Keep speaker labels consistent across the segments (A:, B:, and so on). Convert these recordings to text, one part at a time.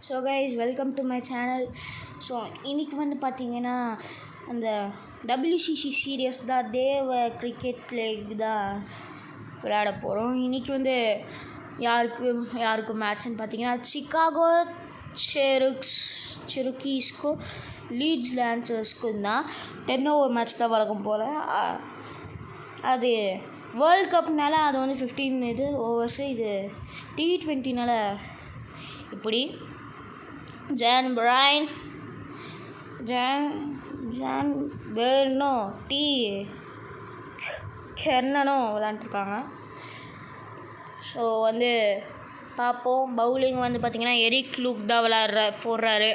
A: So guys welcome to my channel. So இன்றைக்கி வந்து பார்த்திங்கன்னா அந்த WCC சீரியஸ் தான் தேவ கிரிக்கெட் லீக் தான் விளையாட போகிறோம். இன்றைக்கி வந்து யாருக்கு மேட்ச்னு பார்த்தீங்கன்னா சிக்காகோ செருக்கீஸ்க்கும் லீட்ஸ் லான்சர்ஸ்க்கும் தான் 10 ஓவர் மேட்ச் தான் வழக்கம் போல். அது வேர்ல்ட் கப்னால அது வந்து 15 ஓவர்ஸு, இது T20னால இப்படி ஜான் பெர்னோ கெர்னனும் விளாண்டுருக்காங்க. ஸோ வந்து பார்ப்போம். பவுலிங் வந்து பார்த்திங்கன்னா எரிக் லூக் தான் போடுறாரு,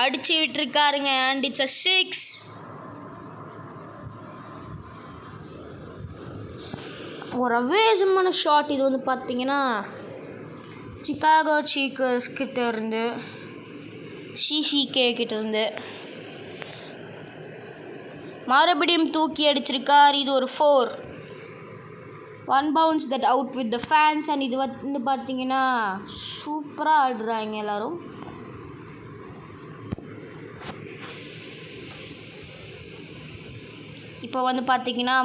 A: அடிச்சு விட்டுருக்காருங்க. And it's a 6. ஒரு அவேசமான ஷாட் இது வந்து பார்த்திங்கன்னா சிக்காகோ சீக்கர்ஸ் கிட்டேருந்து CCK கிட்டேருந்து மறுபடியும் தூக்கி அடிச்சிருக்கார். இது ஒரு 4. 1 bounce that out with the fans. And இது வந்து பார்த்திங்கன்னா சூப்பராக ஆடுறாங்க எல்லோரும். இப்போ வந்து பார்த்திங்கன்னா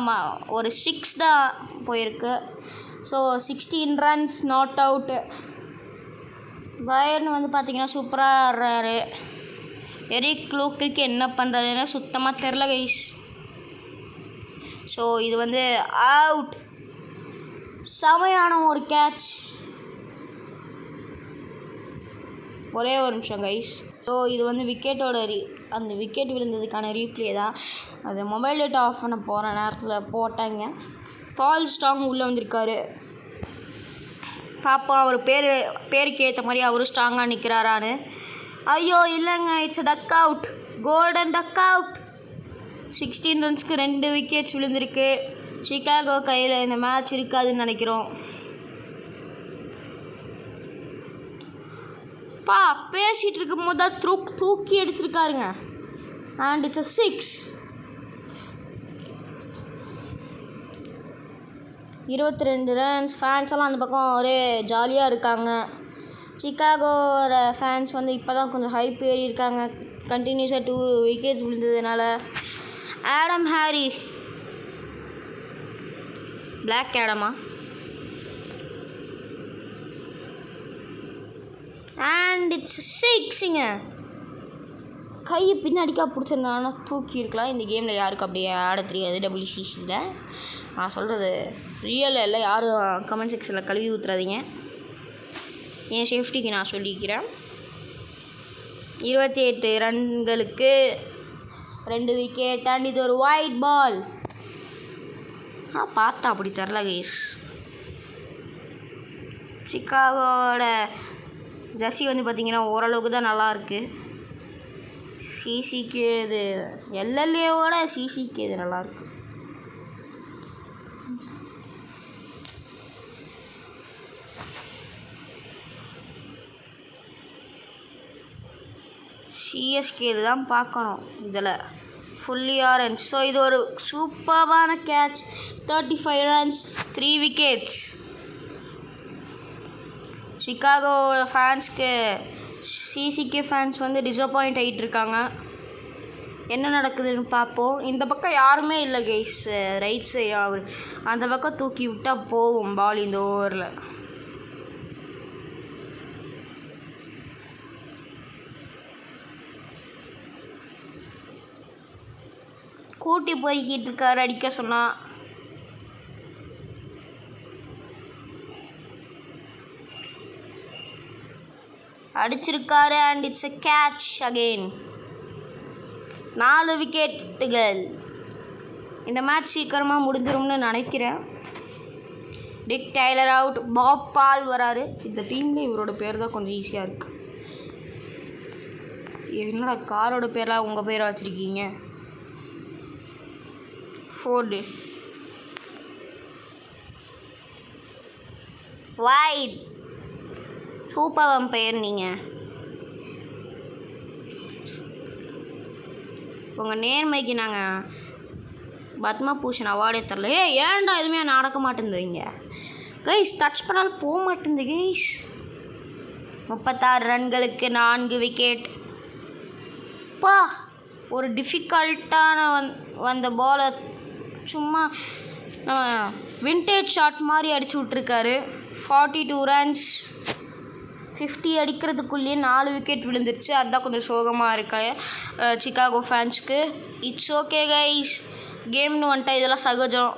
A: ஒரு 6 தான் போயிருக்கு. So 16 runs not out. Brian வந்து பார்த்திங்கன்னா சூப்பராக ஆடுறாரு. எரிக் லூக்குக்கு என்ன பண்ணுறதுன்னு சுத்தமாக தெரில கைஸ். ஸோ இது வந்து அவுட். செமையான ஒரு கேட்ச். ஒரே ஒரு நிமிஷம் கைஸ். ஸோ இது வந்து விக்கெட்டோட அந்த விக்கெட் விழுந்ததுக்கான ரீப்ளே தான். அது மொபைல் டேட்டா ஆஃப் பண்ண போகிற நேரத்தில் போட்டாங்க. பால் ஸ்ட்ராங் உள்ளே வந்திருக்காரு. பாப்பா அவர் பேருக்கு ஏற்ற மாதிரி அவரும் ஸ்ட்ராங்காக நிற்கிறாரான்னு. ஐயோ இல்லைங்க, it's duck out, golden duck out. 16 ரன்ஸ்க்கு 2 விக்கெட்ஸ் விழுந்திருக்கு. சிக்காகோ கையில் இந்த மேட்ச் இருக்காதுன்னு நினைக்கிறோம். பேசிகிட்டு இருக்கும் போது தான் தூக்கி அடிச்சிருக்காருங்க. And it's a 6. 22 runs. Fans எல்லாம் அந்த பக்கம் ஒரே ஜாலியாக இருக்காங்க. சிக்காகோவோட ஃபேன்ஸ் வந்து இப்போ தான் கொஞ்சம் ஹைப் ஏறி இருக்காங்க, கண்டினியூஸாக 2 விக்கெட்ஸ் விழுந்ததுனால. ஆடம் ஹாரி, பிளாக் ஆடமா, அண்ட் இட்ஸ் 6ங்க. கையை பின்னாடிக்கா பிடிச்சிருந்தாங்கன்னா தூக்கி இருக்கலாம். இந்த கேமில் யாருக்கு அப்படியே ஆட தெரியாது WCCயில். நான் சொல்கிறது ரியல் இல்லை, யாரும் கமெண்ட் செக்ஷனில் கழுவி ஊற்றுறாதீங்க. என் சேஃப்டிக்கு நான் சொல்லிக்கிறேன். 28 ரன்களுக்கு 2 விக்கெட். அண்ட் இது ஒரு ஒயிட் பால். பார்த்தா அப்படி தெரில கைஸ். சிக்காகோட ஜெர்சி வந்து பார்த்திங்கன்னா ஓரளவுக்கு தான் நல்லாயிருக்கு. CCK இது LLAவோட CCK இது நல்லாயிருக்கு. CSK தான் பார்க்கணும் இதில் ஃபுல்லி ஆரஞ்ச். ஸோ இது ஒரு சூப்பரான கேட்ச். 35 runs 3 wickets. சிக்காகோ ஃபேன்ஸ்க்கு CCK ஃபேன்ஸ் வந்து டிசப்பாயிண்ட் ஆகிட்டு இருக்காங்க. என்ன நடக்குதுன்னு பார்ப்போம். இந்த பக்கம் யாருமே இல்லை கைஸ். ரைட் சைடு அந்த பக்கம் தூக்கி விட்டால் போகும் பால் இந்த ஓவரில். கூட்டி பொறுக்கிட்டு இருக்காரு அடிக்க சொன்னால். அடிச்சிருக்காரு. And it's a catch again. 4 விக்கெட்டுகள். இந்த மேட்ச் சீக்கிரமாக முடிஞ்சிரும்னு நினைக்கிறேன். Dick Taylor out. Bob Paul வராரு. இந்த டீமில் இவரோட பேர் தான் கொஞ்சம் ஈஸியாக இருக்குது. என்னோட காரோட பேரெலாம் உங்கள் பேரை வச்சுருக்கீங்க. Ford white. சூப்பர் வம்பையர் நீங்கள். உங்கள் நேர்மைக்கு நாங்கள் பத்மபூஷன் அவார்டே தரல. ஏன்டா எதுவுமே நடக்க மாட்டேங்குதுங்க. கைஸ் டச் பண்ணாலும் போக மாட்டேங்குது கைஸ். 36 ரன்களுக்கு 4 விக்கெட். பா ஒரு டிஃபிகல்ட்டான வந்த பாலை சும்மா விண்டேஜ் ஷாட் மாதிரி அடிச்சு விட்ருக்காரு. 42 ரன்ஸ். 50 அடிக்கிறதுக்குள்ளேயே 4 விக்கெட் விழுந்துருச்சு. அதுதான் கொஞ்சம் சோகமாக இருக்கு சிகாகோ ஃபேன்ஸ்க்கு. இட்ஸ் ஓகே கைஸ், கேம்னு வந்துட்டா இதெல்லாம் சகஜம்.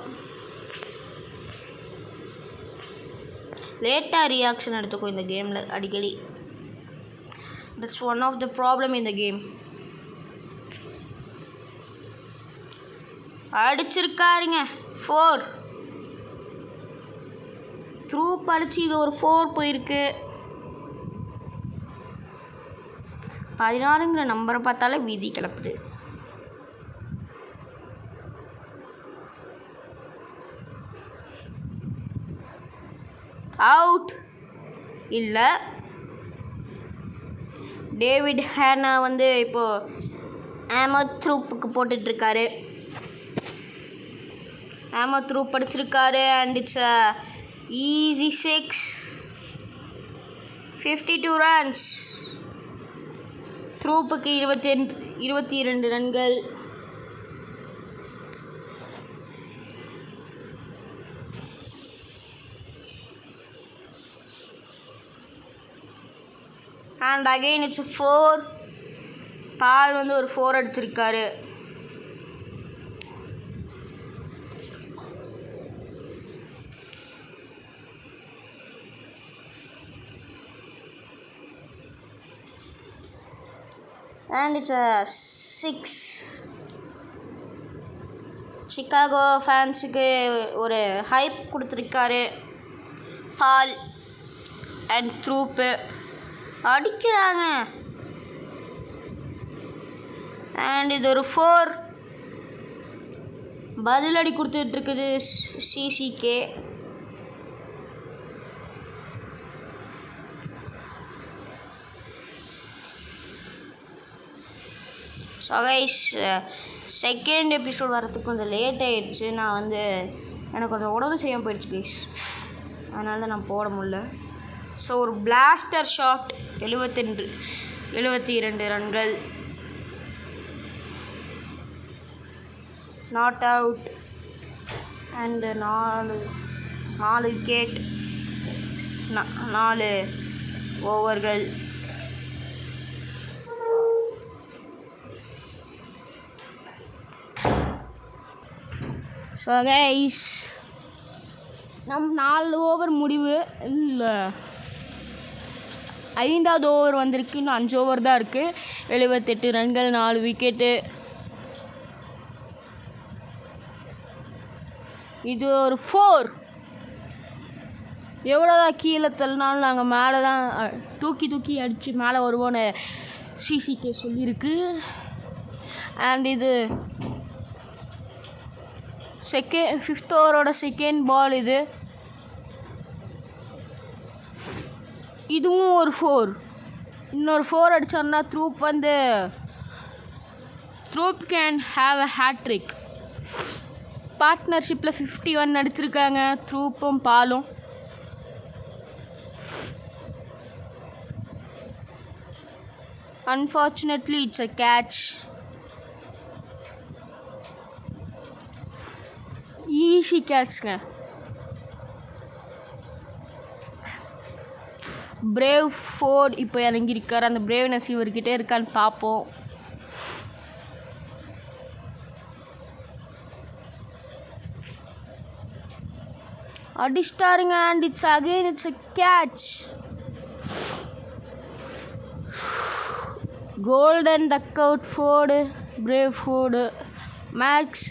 A: லேட்டாக ரியாக்ஷன் எடுத்துக்கும் இந்த கேமில் அடிக்கடி. That's one of the problem இந்த கேம். அடிச்சிருக்காருங்க 4. த்ரூ படிச்சு இது ஒரு 4 போயிருக்கு. 16ங்கிற நம்பரை பார்த்தாலே வீதி கிளப்புது. அவுட் இல்லை. டேவிட் ஹேனா இப்போது ஆமத்ரூப்புக்கு போட்டுட்ருக்காரு. ஆமத்ரூப் படிச்சிருக்காரு. And it's easy 6. 52 ரன்ஸ். த்ரூப்புக்கு 22 ரன்கள். And again it's 4. பால் ஒரு 4 அடிச்சிருக்காரு. And it's 6. சிகாகோ ஃபேன்ஸுக்கு ஒரு ஹைப் கொடுத்துருக்காரு பால் அண்ட் த்ரூப்பு. அடிக்கிறாங்க. அண்ட் இது ஒரு 4. பதிலடி கொடுத்துட்ருக்குது சிசிகே. ஸோ கைஸ், செகண்ட் எபிசோட் வரதுக்கு கொஞ்சம் லேட் ஆகிடுச்சு. நான் எனக்கு கொஞ்சம் உடம்பு செய்யாமல் போயிடுச்சு கைஸ், அதனால தான் நான் போட முடியல. ஸோ ஒரு பிளாஸ்டர் ஷாட் 72 ரன்கள். Not out. And 4 wicket. 4 ஓவர்கள். ஸோ கைஸ், 4 ஓவர் முடிவு இல்லை, 5வது ஓவர் வந்திருக்கு. இன்னும் 5 ஓவர் தான் இருக்குது. 78 ரன்கள், 4 விக்கெட்டு. இது ஒரு 4. எவ்வளோதான் கீழே தள்ளினாலும் நாங்கள் மேலே தான் தூக்கி அடித்து மேலே வருவோன்னு சிசிகே சொல்லியிருக்கு. அண்ட் இது 5th ஓவரோட செகண்ட் பால். இதுவும் ஒரு 4. இன்னொரு 4 அடித்தோன்னா த்ரூப் கேன் ஹாவ் அ ஹேட்ரிக். பார்ட்னர்ஷிப்பில் 51 அடிச்சிருக்காங்க த்ரூப்பும் பாலும். Unfortunately it's a catch. Easy கேட்ச்ங்க. பிரேவ் ஃபோர்ட் இப்போ இறங்கியிருக்கார். அந்த பிரேவ்னஸ் இவர்கிட்டே இருக்கான்னு பார்ப்போம். அடிஸ்டாருங்க. And it's again it's a catch. Golden duck out Ford. Brave Ford. Max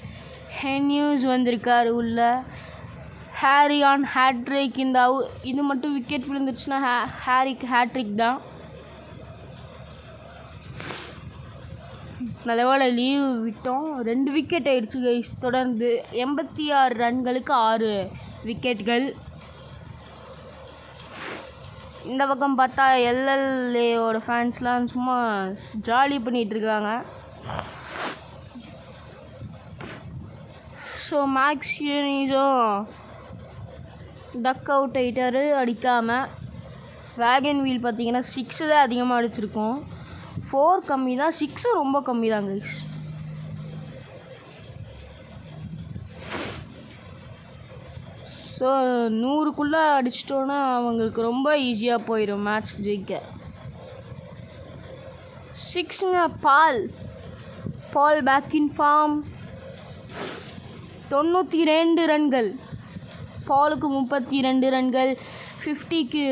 A: ஹென்யூஸ் வந்திருக்காரு உள்ள. Harry on hat-trick. இது மட்டும் விக்கெட் விழுந்துருச்சுன்னா ஹாரிக்கு ஹேட்ரிக் தான். நல்லவேளை லீவ் விட்டோம். 2 விக்கெட் ஆயிடுச்சு கைஸ் தொடர்ந்து. 86 ரன்களுக்கு 6 விக்கெட்கள். இந்த பக்கம் பார்த்தா எல்எல்ஏயோட ஃபேன்ஸ்லாம் சும்மா ஜாலி பண்ணிகிட்ருக்காங்க. ஸோ மேக்ஸ் ஹியூனிஸும் டக் அவுட் ஆகிட்டார் அடிக்காமல். வேகன் வீல் பார்த்தீங்கன்னா 6 தான் அதிகமாக அடிச்சிருக்கோம், 4 கம்மி தான், 6 ரொம்ப கம்மி தான் கைஸ். ஸோ 100க்குள்ளே அடிச்சிட்டோன்னா அவங்களுக்கு ரொம்ப ஈஸியாக போயிடும் மேட்ச் ஜெயிக்க. 6ங்க பால் பேக் இன் ஃபார்ம். 92 ரன்கள், பாலுக்கு 32 ரன்கள். 50க்கு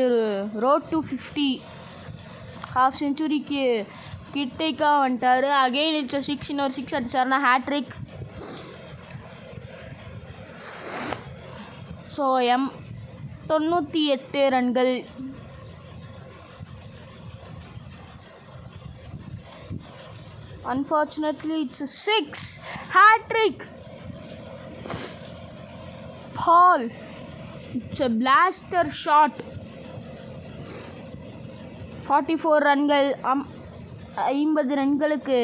A: ரோட் டு 50, ஹாஃப் செஞ்சுரிக்கு கிட்டேக்கா வந்துட்டார். அகெயின் இட்ஸ் 6, இன்னொரு 6 அடிச்சாருன்னா ஹேட்ரிக். ஸோ 98 ரன்கள். Unfortunately, it's a 6. Hat-trick. Paul. It's a blaster shot. 44 ரன்கள். 50 ரன்களுக்கு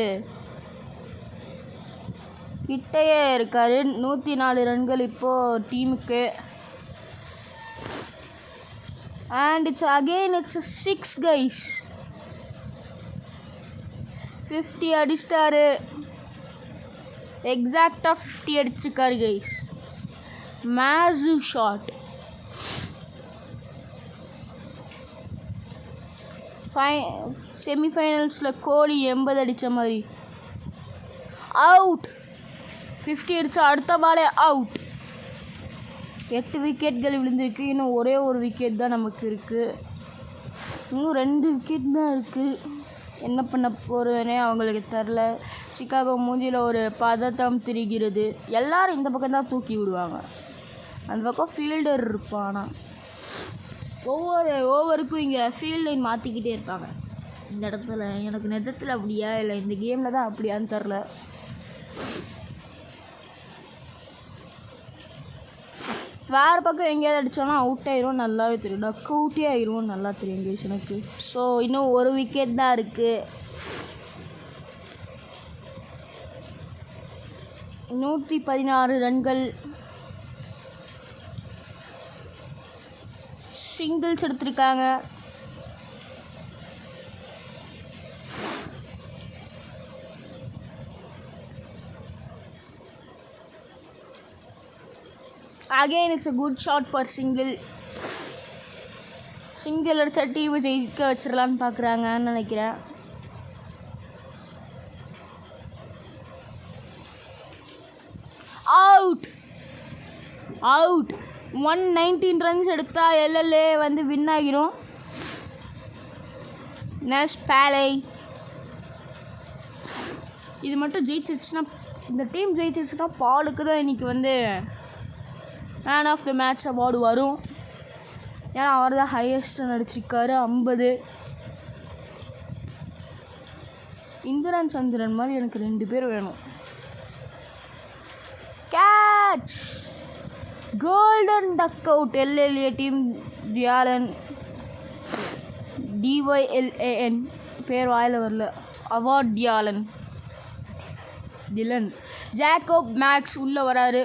A: கிட்டையே இருக்காரு. 104 ரன்கள் இப்போது டீமுக்கு. And it's a 6 guys. 50 அடிச்சிட்டாரு, எக்ஸாக்டாக 50 அடிச்சிருக்காரு கைஸ். Massive shot. செமிஃபைனல்ஸில் கோலி 80 அடித்த மாதிரி. அவுட். 50 அடித்தா அடுத்த பாலே அவுட். 8 விக்கெட்கள் விழுந்திருக்கு, இன்னும் ஒரே ஒரு விக்கெட் தான் நமக்கு இருக்குது. இன்னும் 2 விக்கெட் தான் இருக்குது. என்ன பண்ண போகிறதுனே அவங்களுக்கு தெரில. சிக்காகோ மூஞ்சியில் ஒரு பதட்டம் திரிகிறது. எல்லோரும் இந்த பக்கம் தான் தூக்கி விடுவாங்க, அந்த பக்கம் ஃபீல்டர் இருப்பான். ஆனால் ஒவ்வொரு ஓவருக்கும் இங்கே ஃபீல்ட் லைன் மாற்றிக்கிட்டே இருப்பாங்க. இந்த இடத்துல எனக்கு நிஜத்தில் அப்படியா இல்லை இந்த கேமில் தான் அப்படியான்னு தெரில. வேறு பக்கம் எங்கேயாவது அடித்தோன்னா அவுட் ஆயிரும், நல்லாவே தெரியும். டக் அவுட்டே ஆயிரும், நல்லா தெரியும் கேஸ் எனக்கு. ஸோ இன்னும் ஒரு விக்கெட் தான் இருக்குது. 116 ரன்கள். சிங்கிள்ஸ் எடுத்திருக்காங்க. Again, it's a good shot for single. Single அடிச்சா டீமை ஜெயிக்க வச்சிடலான்னு பார்க்குறாங்கன்னு நினைக்கிறேன். அவுட். 119 ரன்ஸ் எடுத்தால் எல்எல்ஏ வந்து வின் ஆகிரும். நெக்ஸ்ட் பேலை. இது மட்டும் ஜெயிச்சிருச்சுன்னா, இந்த டீம் ஜெயிச்சிருச்சுன்னா பாலுக்கு தான் இன்றைக்கி வந்து man of the match award வரும். ஏன்னா அவர் தான் ஹையஸ்ட் நடிச்சிருக்காரு, 50. இந்திரன் சந்திரன் மாதிரி எனக்கு 2 பேர் வேணும். Catch. Golden duck out. LLA team Dylan, DYLAN, பேர் வாயில் வரல. அவார்ட் டிலன். ஜேக்கப் மேக்ஸ் உள்ளே வராரு.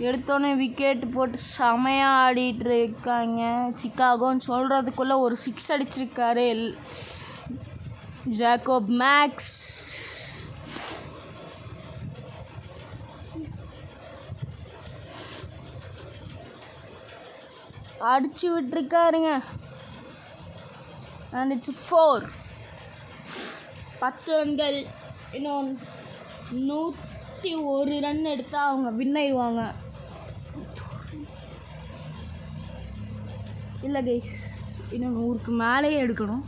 A: எடுத்தோன்னே விக்கெட் போட்டு செமையாக ஆடிட்டு இருக்காங்க. சிக்காகோன்னு சொல்கிறதுக்குள்ளே ஒரு 6 அடிச்சிருக்காரு ஜேக்கப் மேக்ஸ். அடிச்சு விட்டுருக்காருங்க. And it's 4. 10 ரன்கள். இன்னும் 101 ரன் எடுத்தால் அவங்க வின் ஆயிடுவாங்க. இல்லை கைஸ், இன்னும் 100க்கு மேலேயே எடுக்கணும்.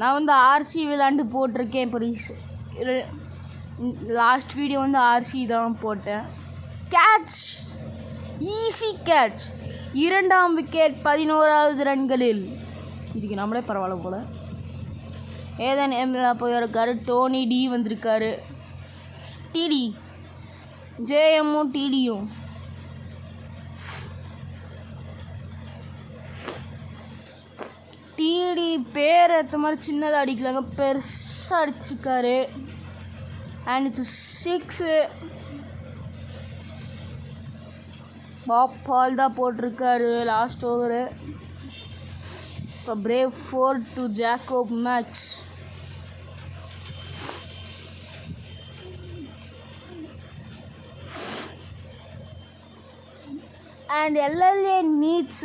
A: நான் வந்து ஆர்சி விளாண்டு போட்டிருக்கேன். இப்போ லாஸ்ட் வீடியோ வந்து ஆர்சி தான் போட்டேன். கேட்ச். Easy catch. 2ஆம் விக்கெட் 11வது ரன்களில். இதுக்கு நம்மளே பரவாயில்ல போல். ஏதன் போயிருக்காரு. டோனி டி வந்திருக்காரு. டிடி ஜேஎம்மும் டிடியும். டிடி பேர் ஏற்ற மாதிரி சின்னதாக அடிக்கலாங்க, பெருசாக அடிச்சிருக்காரு. And it's 6. பால் தான் போட்டிருக்காரு லாஸ்ட் ஓவரு. இப்போ Brave 4 to Jacob Max. And LLA needs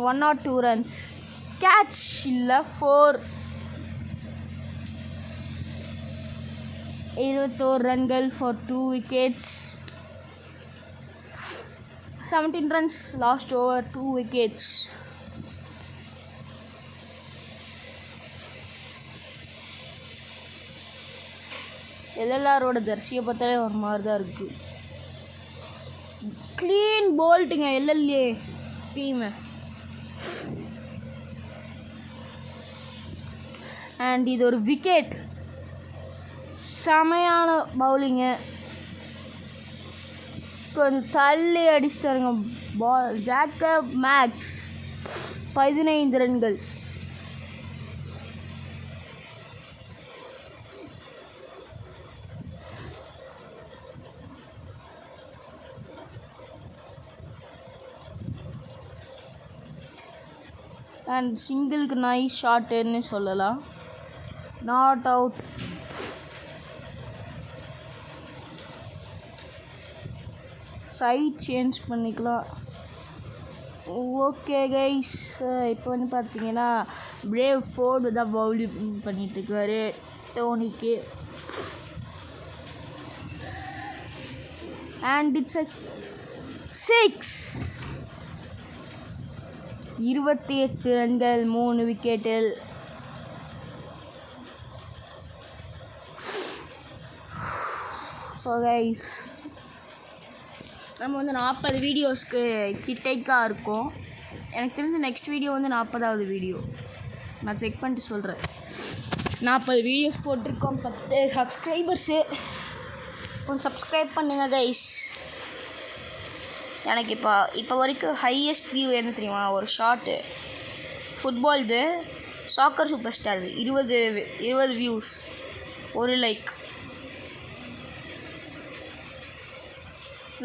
A: 1 or 2 runs. Catch இல்லை 4. 21 ரன்கள் for 2 wickets. 17 runs last over, 2 wickets. எல்எல்ஆரோட ஜெர்சியை பார்த்தாலே ஒரு மாதிரி தான் இருக்குது. க்ளீன் போல்ட்டுங்க எல்எல்ஏ டீமு. அண்ட் இது ஒரு விக்கெட். செமையான பவுலிங்கு. கொஞ்சம் தள்ளி அடிச்சிட்டாருங்க பால். ஜாக்கப் மேக்ஸ் 15 ரன்கள். அண்ட் சிங்கிளுக்கு நைஸ் ஷாட்டுன்னு சொல்லலாம். Not out. சைட் சேஞ்ச் பண்ணிக்கலாம். ஓகே கைஸ், இப்போ வந்து பார்த்தீங்கன்னா பிரேவ் 4 தான் பவுலிங் பண்ணிட்டுருக்காரு டோனிக்கு. And it's 6. 28 ரன்கள் 3 விக்கெட்டில். ஸோ கைஸ், நம்ம வந்து 40 வீடியோஸ்க்கு கிட்டேக்காக இருக்கோம். எனக்கு தெரிஞ்ச நெக்ஸ்ட் வீடியோ வந்து 40வது வீடியோ. நான் செக் பண்ணிட்டு சொல்கிறேன். 40 வீடியோஸ் போட்டிருக்கோம். 10 சப்ஸ்கிரைபர்ஸு. கொஞ்சம் சப்ஸ்கிரைப் பண்ணுங்கள் கைஸ். எனக்கு இப்போ வரைக்கும் ஹையஸ்ட் வியூ என்ன தெரியுமா? ஒரு ஷார்ட்டு ஃபுட்பால்து soccer super star 20 views, 1 like.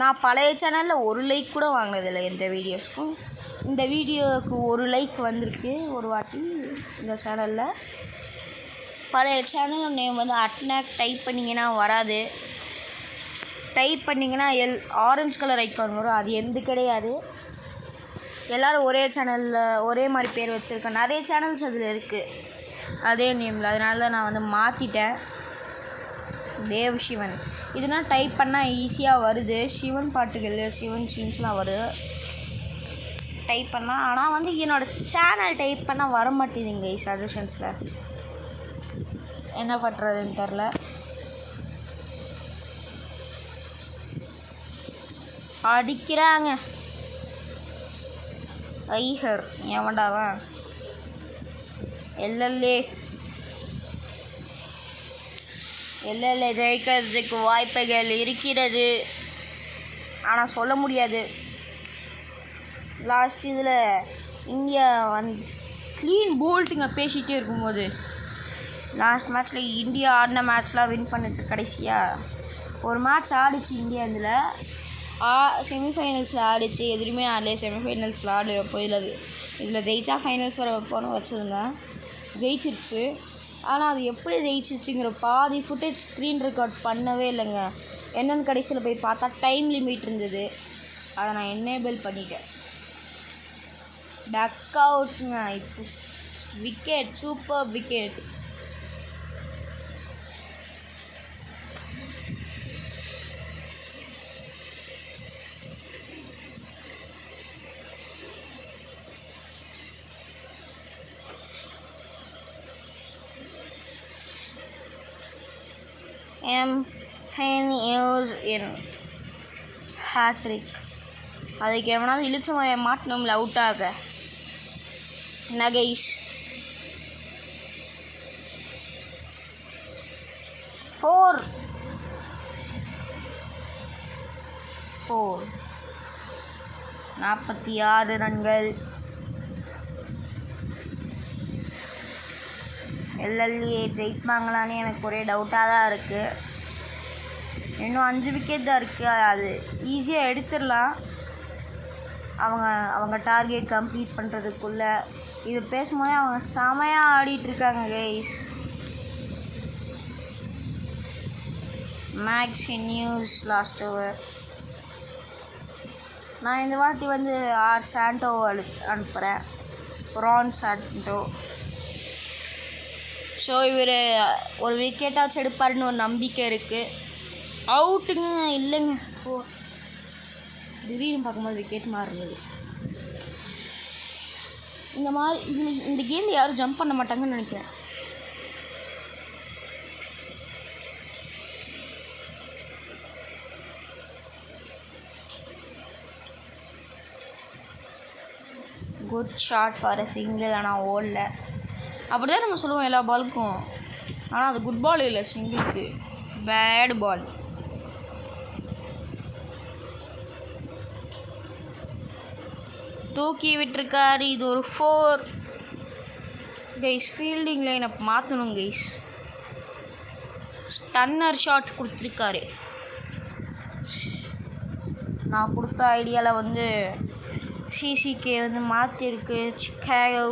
A: நான் பழைய சேனலில் 1 லைக் கூட வாங்கினதில்லை எந்த வீடியோஸ்க்கும். இந்த வீடியோவுக்கு 1 லைக் வந்திருக்கு ஒரு வாட்டி இந்த சேனலில். பழைய சேனல் நேம் வந்து அட்னாக் டைப் பண்ணிங்கன்னா வராது. டைப் பண்ணிங்கன்னா ஆரஞ்சு கலர் ஐக்கான் வரும். அது எந்த கிடையாது. எல்லோரும் ஒரே சேனலில் ஒரே மாதிரி பேர் வச்சுருக்கேன். நிறைய சேனல்ஸ் அதில் இருக்குது அதே நேமில். அதனால தான் நான் வந்து மாற்றிட்டேன். தேவ் சிவன் இதெல்லாம் டைப் பண்ணால் ஈஸியாக வருது. சிவன் பாட்டுகள், சிவன் சீன்ஸ்லாம் வருது டைப் பண்ணால். ஆனால் வந்து என்னோடய சேனல் டைப் பண்ணால் வர மாட்டேங்குதுங்க சஜஷன்ஸில். என்ன பண்ணுறதுன்னு தெரில. அடிக்கிறாங்க ஐஹர். எவன்டாவன்? எல்எல்ஏ ஜெயிக்கிறதுக்கு வாய்ப்புகள் இருக்கிறது, ஆனால் சொல்ல முடியாது. லாஸ்ட் இதில் இந்தியா க்ளீன் போல்ட்டுங்க பேசிகிட்டே இருக்கும்போது லாஸ்ட் மேட்ச்சில் இந்தியா ஆடின மேட்ச்லாம் வின் பண்ணிச்சு. கடைசியாக ஒரு மேட்ச் ஆடிச்சு இந்தியா. இதில் செமிஃபைனல்ஸில் ஆடிச்சு. எதுவுமே ஆடலையே செமிஃபைனல்ஸில் ஆடு வைப்போம். இதில் ஜெயிச்சா ஃபைனல்ஸ் வர வைப்போன்னு வச்சுருந்தேன். ஜெயிச்சிருச்சு. ஆனால் அது எப்படி ஜெயிச்சிருச்சுங்கிற பாதி ஃபுட்டேஜ் ஸ்க்ரீன் ரெக்கார்ட் பண்ணவே இல்லைங்க. என்னென்னு கடைசியில் போய் பார்த்தா டைம் லிமிட் இருந்தது. அதை நான் என்னேபிள் பண்ணிட்டேன். டக் அவுட்ங்க. It's wicket, super wicket. use in hat-trick. அதுக்கு எவனாவது இழுச்ச மாட்டணும்ல அவுட் ஆக. நகைஷ் 4 4 46 ரன்கள். எல்எல்ஏ ஜெயிப்பாங்களான்னு எனக்கு ஒரே டவுட்டாக தான் இருக்குது. இன்னும் 5 விக்கெட் தான் இருக்குது. அது ஈஸியாக எடுத்துடலாம் அவங்க டார்கெட் கம்ப்ளீட் பண்ணுறதுக்குள்ளே. இது பேசும்போதே அவங்க செமையாக ஆடிட்டுருக்காங்க guys. Max News last over. நான் இந்த வாட்டி வந்து ஆர் சாண்டோ அனுப்புகிறேன். ரான் சாண்டோ. ஸோ இவர் ஒரு விக்கெட்டாச்சும் எடுப்பாருன்னு ஒரு நம்பிக்கை இருக்குது. அவுட்டுங்க இல்லைங்க. திடீர்னு பார்க்கும்போது விக்கெட் மாதிரி இருந்தது. இந்த மாதிரி இந்த கேமில் யாரும் ஜம்ப் பண்ண மாட்டாங்கன்னு நினைக்கிறேன். Good shot for a single. ஆனால் ஓடல. அப்படி தான் நம்ம சொல்லுவோம் எல்லா பாலுக்கும். ஆனால் அது குட் பால் இல்லை, சிங்கிளுக்கு பேட் பால். தூக்கி விட்டுருக்காரு. இது ஒரு 4 கைஸ். ஃபீல்டிங் லைனை மாற்றணும் கைஸ். ஸ்டன்னர் ஷாட் கொடுத்துருக்காரு. நான் கொடுத்த ஐடியாவில் வந்து சிசிகே வந்து மாற்றிருக்கு. சிக்காகோ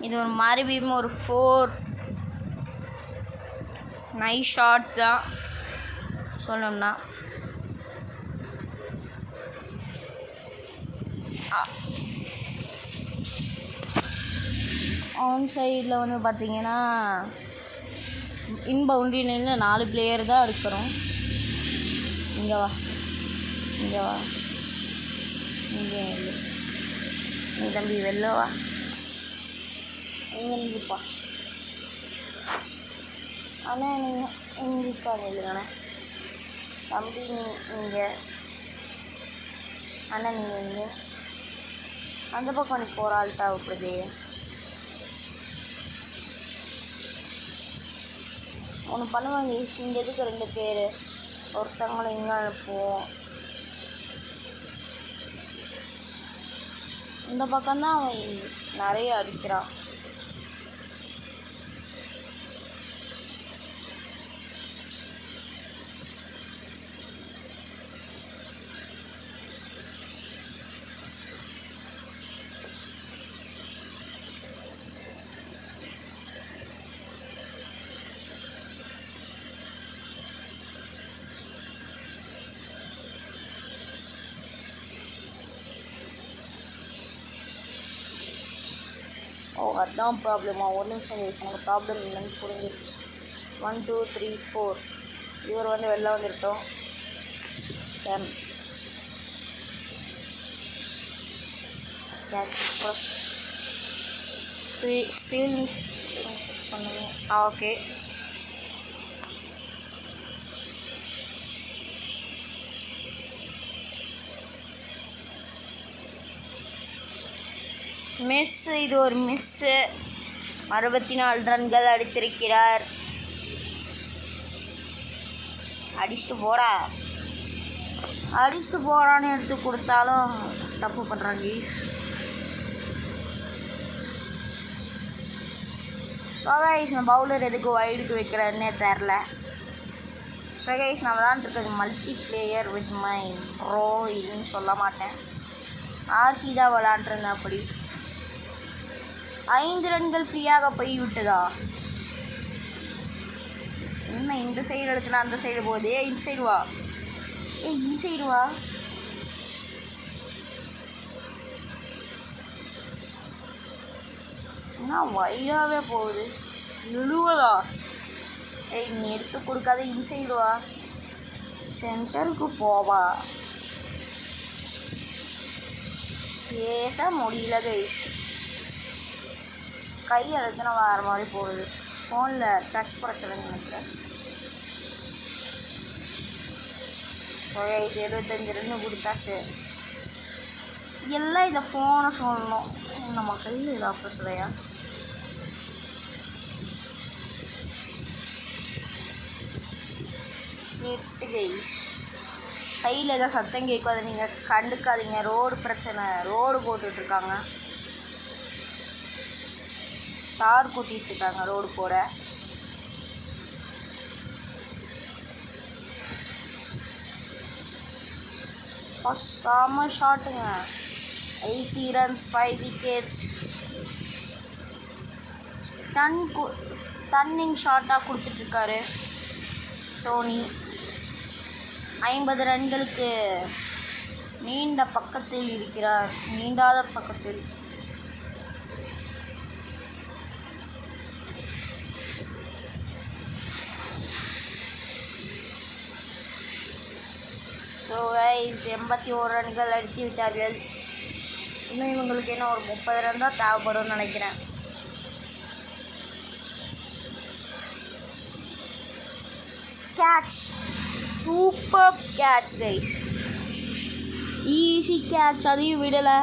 A: இது ஒரு மறுபடியும் ஒரு 4 நைஸ் ஷாட் தான் சொல்லணும்னா. ஆன் சைடில் வந்து பார்த்திங்கன்னா இன்பவுண்ட்ரியில் 4 பிளேயர் தான் இருக்கிறோம். இங்கே வா, இங்கே வா, இங்கே இல்லை, நீ தம்பி வெளில வா, இங்கே நிற்பா. ஆனால் நீங்கள் இங்கிப்பா இல்லைங்கண்ணே தம்பி. இங்கே அண்ணன் நீங்கள் இங்கே அந்த பக்கம் நீ போகிற ஆள் தேவைப்படுது. ஒன்று பண்ணுவாங்க. இங்கே எதுக்கு 2 பேர், ஒருத்தவங்களை இங்கே அனுப்புவோம். இந்த பக்கம்தான் அவன் நிறைய அடிக்கிறான். அதுதான் ப்ராப்ளமா? ஒரு நிமிஷம் கழிச்சு எனக்கு ப்ராப்ளம் இல்லைன்னு புரிஞ்சிருச்சு. 1 2 3 4 இவர் வந்து வெளில வந்துருட்டோம். 10 ஃபீல் பண்ணுங்க. Okay, miss. இது ஒரு மிஸ்ஸு. 64 ரன்கள் அடித்திருக்கிறார். அடிச்சுட்டு போடான்னு எடுத்து கொடுத்தாலும் தப்பு பண்ணுறாங்க. ஸோ பவுலர் எதுக்கு வைடுக்கு வைக்கிறாருன்னே தெரில. ஸோ கைஸ் நான் விளாண்டுருக்கிறது multiplayer with my bro. இதுன்னு சொல்ல மாட்டேன், ஆர்சி தான் விளாண்டுருந்தேன். அப்படி 5 ரன்கள் ஃப்ரீயாக போய் விட்டதா? என்ன இந்த சைடு எடுத்துனா அந்த சைடு போகுது. இன்சைடு வா, இன்சைடு வா. என்ன வைடாகவே போகுது, நுழுவதா? நீ எடுத்து கொடுக்காத, இன்சைடு வா, சென்டருக்கு போவா. பேச முடியல கைஸ். கை அழுத்தினா வேறு மாதிரி போகுது. ஃபோனில் டச் பிரச்சனைன்னு நினைக்கிறேன். 75 ரன் கொடுத்தாச்சு. எல்லாம் இந்த ஃபோனை சொல்லணும். நம்ம கையில் இதாக பிரச்சனையா? Wicket guys. சைடில் ஏதோ சத்தம் கேட்கும், அதை நீங்கள் கண்டுக்காதீங்க. ரோடு பிரச்சனை, ரோடு போட்டுட்ருக்காங்க, தார் கூட்டிகிட்ருக்காங்க ரோடு போட. செம்ம ஷாட்டுங்க. 80 runs 5 wickets. ஸ்டன்னிங் ஷாட்டாக கொடுத்துட்ருக்காரு டோனி. 50 ரன்களுக்கு நீண்ட பக்கத்தில் இருக்கிறார், நீண்டாத பக்கத்தில். ஸோ கைஸ் 81 ரன்கள் அடித்து விட்டார்கள். இன்னும் இவங்களுக்கு என்ன ஒரு 30 ரன் தான் தேவைப்படும்னு நினைக்கிறேன். Catch, super catch guys, easy catch, அதையும் விடலை.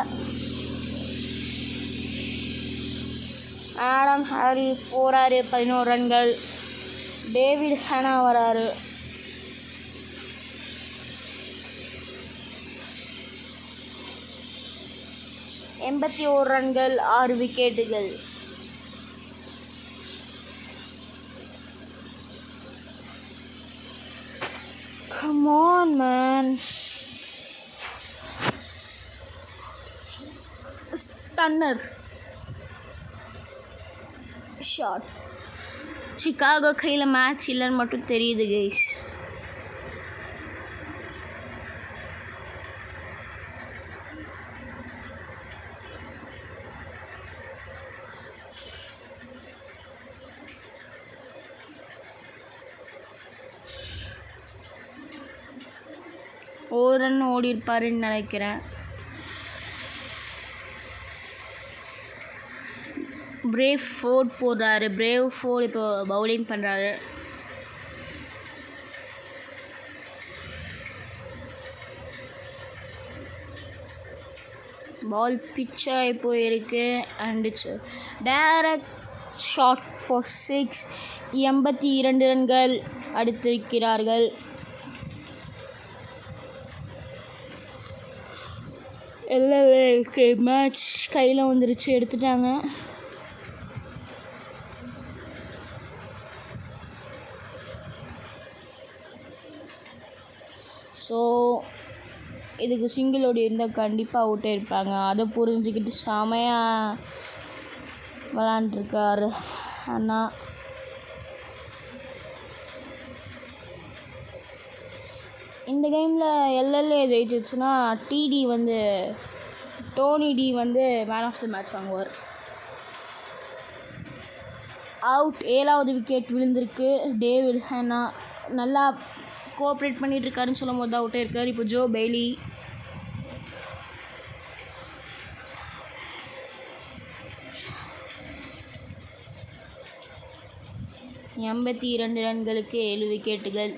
A: ஆடம் ஹாரிஸ் போகிறாரு, 11 ரன்கள். டேவிட் ஹேனா வராரு. எண்பத்தி 1 ரன்கள் 6 விக்கெட்டுகள். Come on man. Stunner shot. Chicago கையில் மேட்ச் இல்லைன்னு மட்டும் தெரியுது கைஸ். ஒரு ரன் ஓடி இருப்பாருன்னு நினைக்கிறேன். பிரேவ் ஃபோர்ட் போடுறாரு. பிரேவ் ஃபோர்ட் இப்போ பவுலிங் பண்ணுறாரு. பால் பிச்சாகி போயிருக்கு. And it's direct shot for 6. 82 ரன்கள் அடித்திருக்கிறார்கள். எல்எல்ஏக்கு மேட்ச் கையில் வந்துருச்சு, எடுத்துட்டாங்க. ஸோ இதுக்கு சிங்கிள் ஓடி இருந்தால் கண்டிப்பாக அவுட்டே இருப்பாங்க. அதை புரிஞ்சுக்கிட்டு செமையாக விளாண்டுருக்காரு அண்ணா. இந்த கேமில் எல்எல்ஏ ஜெயிச்சிச்சுன்னா டோனி டி வந்து மேன் ஆஃப் த மேட்ச் வாங்குவார். அவுட். 7வது விக்கெட் விழுந்திருக்கு. டேவிட் ஹேனா நல்லா கோஆப்ரேட் பண்ணிகிட்ருக்காருன்னு சொல்லும் போது அவுட்டே இருக்கார். இப்போ ஜோ பெய்லி. எண்பத்தி 2 ரன்களுக்கு 7 விக்கெட்டுகள்.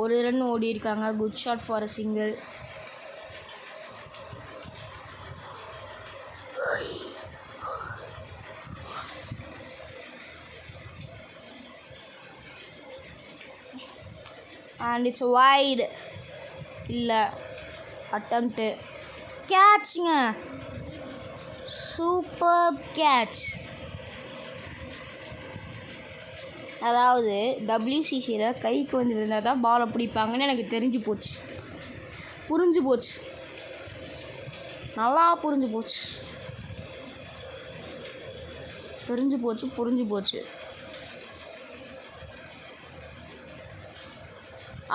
A: 1 ரன் ஓடி இருக்காங்க. Good shot for a single. And it's wide. இல்லை, அட்டம்ப்ட்டு. கேட்சுங்க, சூப்பர் கேட்ச். அதாவது WCCயில் கைக்கு வந்து விழுந்தால் தான் பாலை பிடிப்பாங்கன்னு எனக்கு புரிஞ்சு போச்சு, நல்லா புரிஞ்சு போச்சு.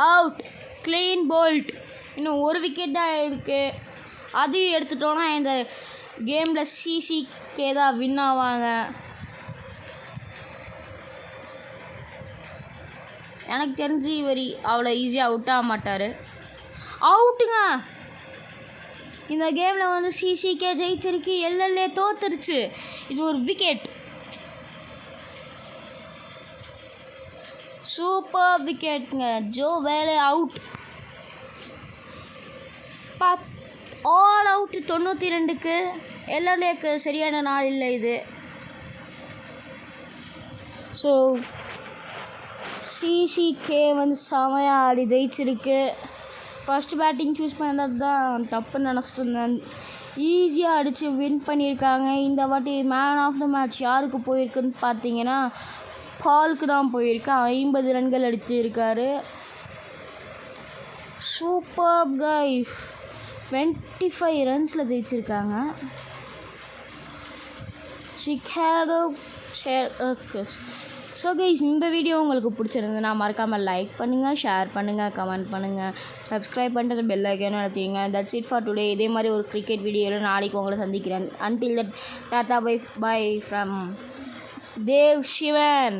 A: அவுட். Clean bolt. இன்னும் 1 விக்கெட் தான் இருக்குது. அதையும் எடுத்துட்டோன்னா இந்த கேமில் சிசிகே தான் வின் ஆவாங்க. எனக்கு தெரிஞ்சு இவர் அவ்வளோ ஈஸியாக அவுட் ஆக மாட்டார். அவுட்டுங்க. இந்த கேமில் வந்து சிசிகே ஜெயிச்சிருக்கு, எல்எல்ஏ தோத்துருச்சு. இது ஒரு விக்கெட். சூப்பர் விக்கெட்டுங்க. ஜோ வேலை அவுட். All out. 92க்கு. எல்எல்ஏக்கு சரியான நாள் இல்லை இது. ஸோ சிசிகே வந்து செமையாக ஆடி ஜெயிச்சிருக்கு. ஃபஸ்ட்டு பேட்டிங் சூஸ் பண்ணது தான் தப்புன்னு நினச்சிட்டு இருந்தேன். ஈஸியாக அடித்து வின் பண்ணியிருக்காங்க. இந்த வாட்டி மேன் ஆஃப் த மேட்ச் யாருக்கு போயிருக்குன்னு பார்த்தீங்கன்னா பாலுக்கு தான் போயிருக்கு. 50 ரன்கள் அடிச்சிருக்காரு. சூப்பர் கைஸ், 25 ரன்ஸில் ஜெயிச்சிருக்காங்க. சிகாகோ ஸோ கைஸ், இந்த வீடியோ உங்களுக்கு பிடிச்சிருந்ததுன்னா மறக்காமல் லைக் பண்ணுங்கள், ஷேர் பண்ணுங்கள், கமெண்ட் பண்ணுங்கள், சப்ஸ்கிரைப் பண்ணுறது பெல் ஐக்கானும் அழுத்திங்க. That's it for today. இதே மாதிரி ஒரு கிரிக்கெட் வீடியோவில் நாளைக்கு உங்களை சந்திக்கிறேன். Until that ta-ta bye from Dev Sivan.